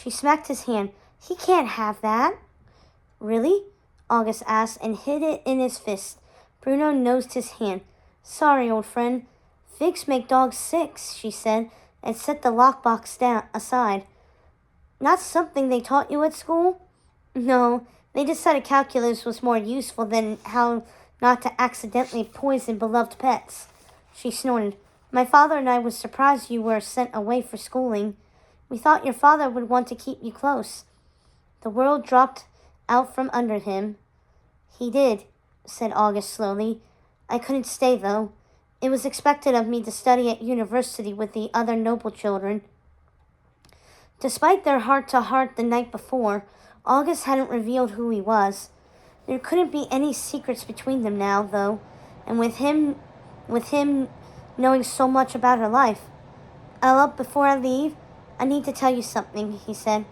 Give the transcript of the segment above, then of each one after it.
She smacked his hand. He can't have that. Really? August asked and hid it in his fist. Bruno nosed his hand. Sorry, old friend. Figs make dogs sick, she said, and set the lockbox down aside. Not something they taught you at school? No, they decided calculus was more useful than how not to accidentally poison beloved pets. She snorted. My father and I were surprised you were sent away for schooling. We thought your father would want to keep you close. The world dropped out from under him. He did, said August slowly. I couldn't stay, though. It was expected of me to study at university with the other noble children. Despite their heart-to-heart the night before, August hadn't revealed who he was. There couldn't be any secrets between them now, though, and with him knowing so much about her life. Ella, before I leave, I need to tell you something, he said.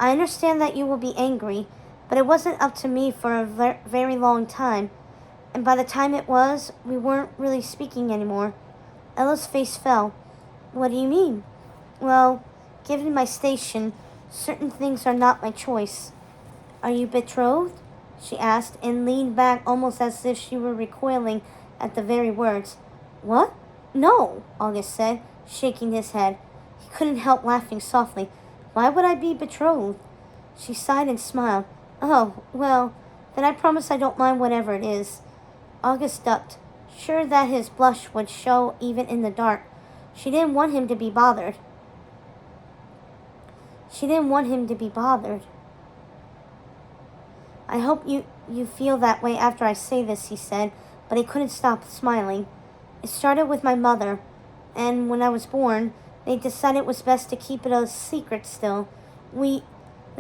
I understand that you will be angry, but it wasn't up to me for a very long time, and by the time it was, we weren't really speaking anymore. Ella's face fell. What do you mean? Well, given my station, certain things are not my choice. Are you betrothed? She asked, and leaned back almost as if she were recoiling at the very words. What? No, August said, shaking his head. He couldn't help laughing softly. Why would I be betrothed? She sighed and smiled. Oh, well, then I promise I don't mind whatever it is. August ducked, sure that his blush would show even in the dark. She didn't want him to be bothered. I hope you feel that way after I say this, he said, but he couldn't stop smiling. It started with my mother, and when I was born, they decided it was best to keep it a secret still. The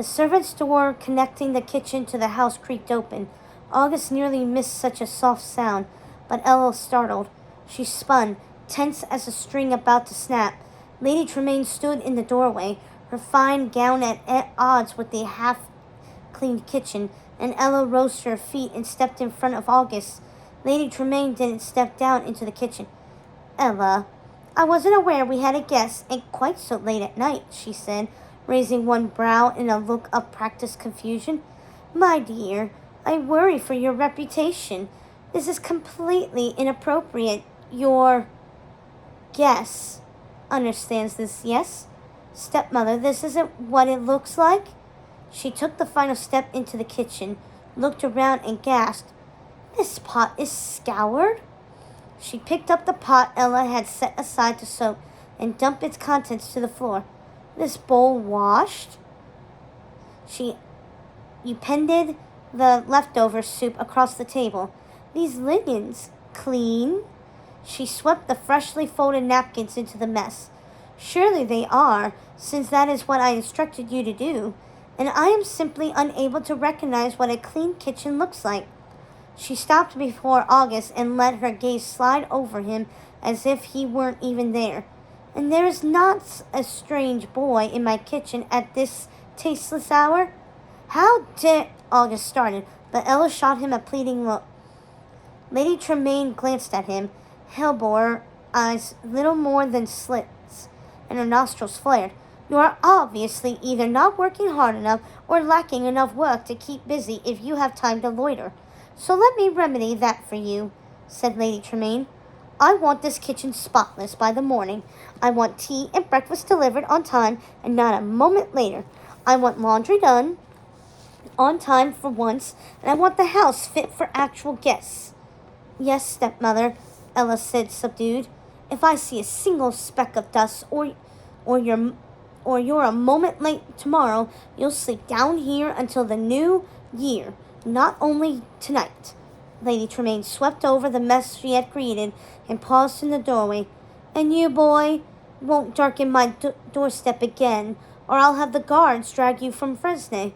servant's door connecting the kitchen to the house creaked open. August nearly missed such a soft sound, but Ella startled. She spun, tense as a string about to snap. Lady Tremaine stood in the doorway, her fine gown at odds with the half-cleaned kitchen, and Ella rose to her feet and stepped in front of August. Lady Tremaine didn't step down into the kitchen. Ella, I wasn't aware we had a guest, and quite so late at night, she said, raising one brow in a look of practiced confusion. My dear, I worry for your reputation. This is completely inappropriate. Your guest understands this, yes? Stepmother, this isn't what it looks like? She took the final step into the kitchen, looked around and gasped. This pot is scoured? She picked up the pot Ella had set aside to soak and dumped its contents to the floor. This bowl washed? You pended the leftover soup across the table. These linens, clean? She swept the freshly folded napkins into the mess. Surely they are, since that is what I instructed you to do, and I am simply unable to recognize what a clean kitchen looks like. She stopped before August and let her gaze slide over him as if he weren't even there. And there is not a strange boy in my kitchen at this tasteless hour? How dare... August started, but Ella shot him a pleading look. Lady Tremaine glanced at him, hellbore eyes little more than slits, and her nostrils flared. You are obviously either not working hard enough or lacking enough work to keep busy if you have time to loiter. So let me remedy that for you, said Lady Tremaine. I want this kitchen spotless by the morning. I want tea and breakfast delivered on time and not a moment later. I want laundry done on time for once, and I want the house fit for actual guests. Yes, stepmother, Ella said, subdued. If I see a single speck of dust or you're a moment late tomorrow, you'll sleep down here until the new year. Not only tonight. Lady Tremaine swept over the mess she had created and paused in the doorway. And you, boy, won't darken my doorstep again, or I'll have the guards drag you from Fresnay.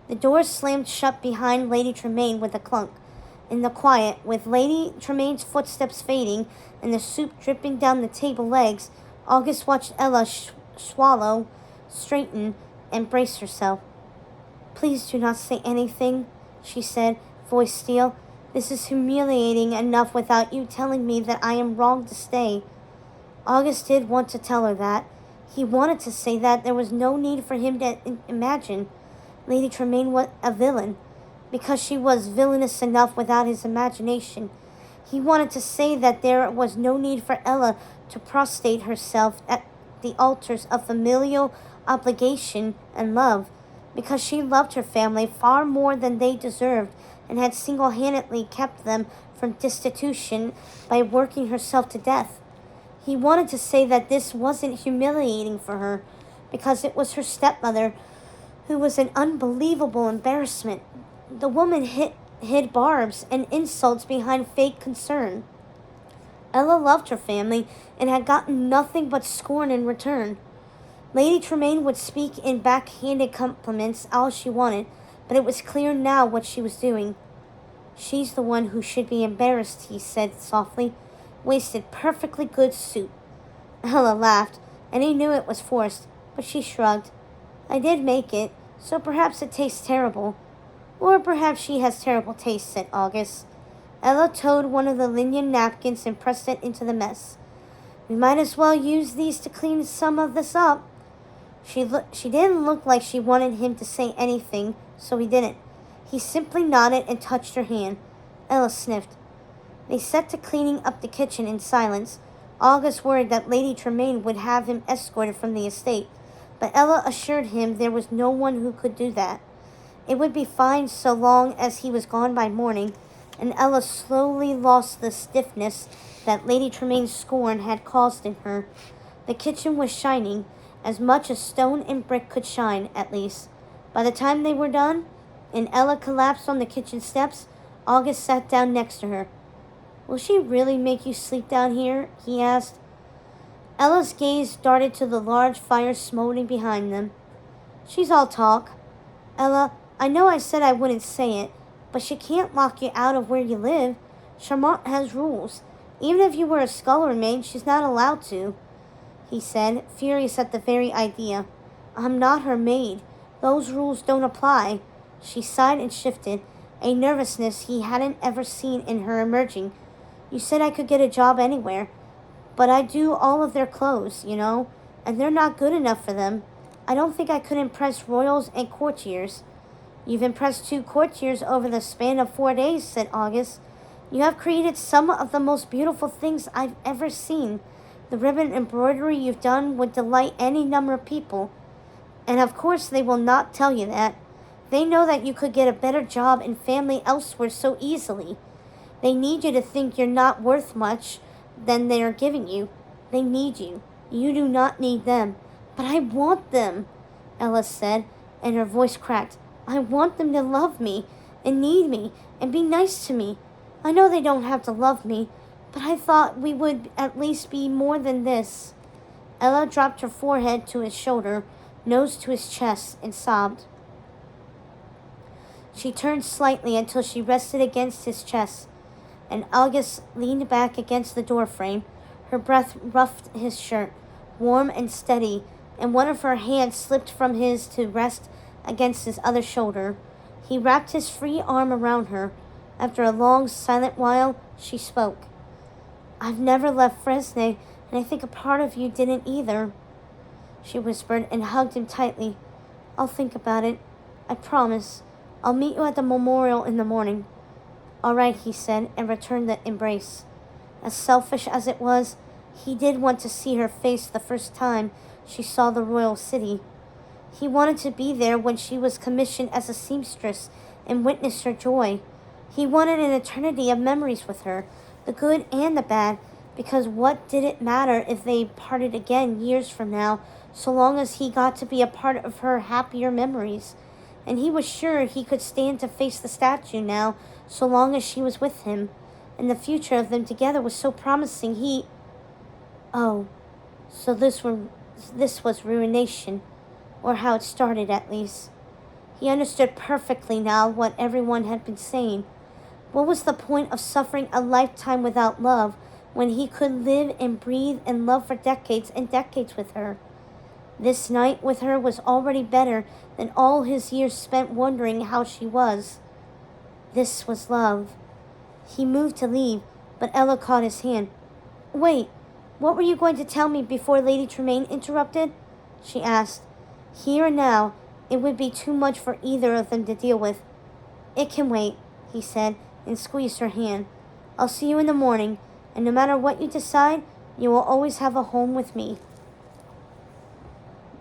The door slammed shut behind Lady Tremaine with a clunk. In the quiet, with Lady Tremaine's footsteps fading and the soup dripping down the table legs, August watched Ella swallow, straighten, and brace herself. Please do not say anything, she said, voice steel. This is humiliating enough without you telling me that I am wrong to stay. August did want to tell her that. He wanted to say that there was no need for him to imagine Lady Tremaine was a villain, because she was villainous enough without his imagination. He wanted to say that there was no need for Ella to prostrate herself at the altars of familial obligation and love, because she loved her family far more than they deserved and had single-handedly kept them from destitution by working herself to death. He wanted to say that this wasn't humiliating for her, because it was her stepmother who was an unbelievable embarrassment. The woman hid barbs and insults behind fake concern. Ella loved her family and had gotten nothing but scorn in return. Lady Tremaine would speak in backhanded compliments all she wanted, but it was clear now what she was doing. She's the one who should be embarrassed, he said softly. Wasted perfectly good soup. Ella laughed, and he knew it was forced, but she shrugged. I did make it, so perhaps it tastes terrible. Or perhaps she has terrible taste, said August. Ella towed one of the linen napkins and pressed it into the mess. We might as well use these to clean some of this up. She didn't look like she wanted him to say anything, so he didn't. He simply nodded and touched her hand. Ella sniffed. They set to cleaning up the kitchen in silence. August worried that Lady Tremaine would have him escorted from the estate, but Ella assured him there was no one who could do that. It would be fine so long as he was gone by morning, and Ella slowly lost the stiffness that Lady Tremaine's scorn had caused in her. The kitchen was shining, as much as stone and brick could shine, at least. By the time they were done, and Ella collapsed on the kitchen steps, August sat down next to her. Will she really make you sleep down here? He asked. Ella's gaze darted to the large fire smoldering behind them. She's all talk. Ella, I know I said I wouldn't say it, but she can't lock you out of where you live. Charmant has rules. Even if you were a scullery maid, she's not allowed to, he said, furious at the very idea. I'm not her maid. Those rules don't apply. She sighed and shifted, a nervousness he hadn't ever seen in her emerging. You said I could get a job anywhere, but I do all of their clothes, you know, and they're not good enough for them. I don't think I could impress royals and courtiers. You've impressed 2 courtiers over the span of 4 days, said August. You have created some of the most beautiful things I've ever seen. The ribbon embroidery you've done would delight any number of people. And of course they will not tell you that. They know that you could get a better job and family elsewhere so easily. They need you to think you're not worth much than they are giving you. They need you. You do not need them. But I want them, Ella said, and her voice cracked. I want them to love me and need me and be nice to me. I know they don't have to love me, but I thought we would at least be more than this. Ella dropped her forehead to his shoulder, nose to his chest, and sobbed. She turned slightly until she rested against his chest, and August leaned back against the doorframe. Her breath roughed his shirt, warm and steady, and one of her hands slipped from his to rest against his other shoulder. He wrapped his free arm around her. After a long, silent while, she spoke. I've never left Fresnay, and I think a part of you didn't either, she whispered and hugged him tightly. I'll think about it. I promise. I'll meet you at the memorial in the morning. All right, he said, and returned the embrace. As selfish as it was, he did want to see her face the first time she saw the royal city. He wanted to be there when she was commissioned as a seamstress and witness her joy. He wanted an eternity of memories with her, the good and the bad, because what did it matter if they parted again years from now, so long as he got to be a part of her happier memories? And he was sure he could stand to face the statue now, so long as she was with him, and the future of them together was so promising. Oh, so this was ruination, or how it started at least. He understood perfectly now what everyone had been saying. What was the point of suffering a lifetime without love when he could live and breathe and love for decades and decades with her? This night with her was already better than all his years spent wondering how she was. This was love. He moved to leave, but Ella caught his hand. Wait, what were you going to tell me before Lady Tremaine interrupted? she asked. Here and now, it would be too much for either of them to deal with. It can wait, he said, and squeezed her hand. I'll see you in the morning, and no matter what you decide, you will always have a home with me.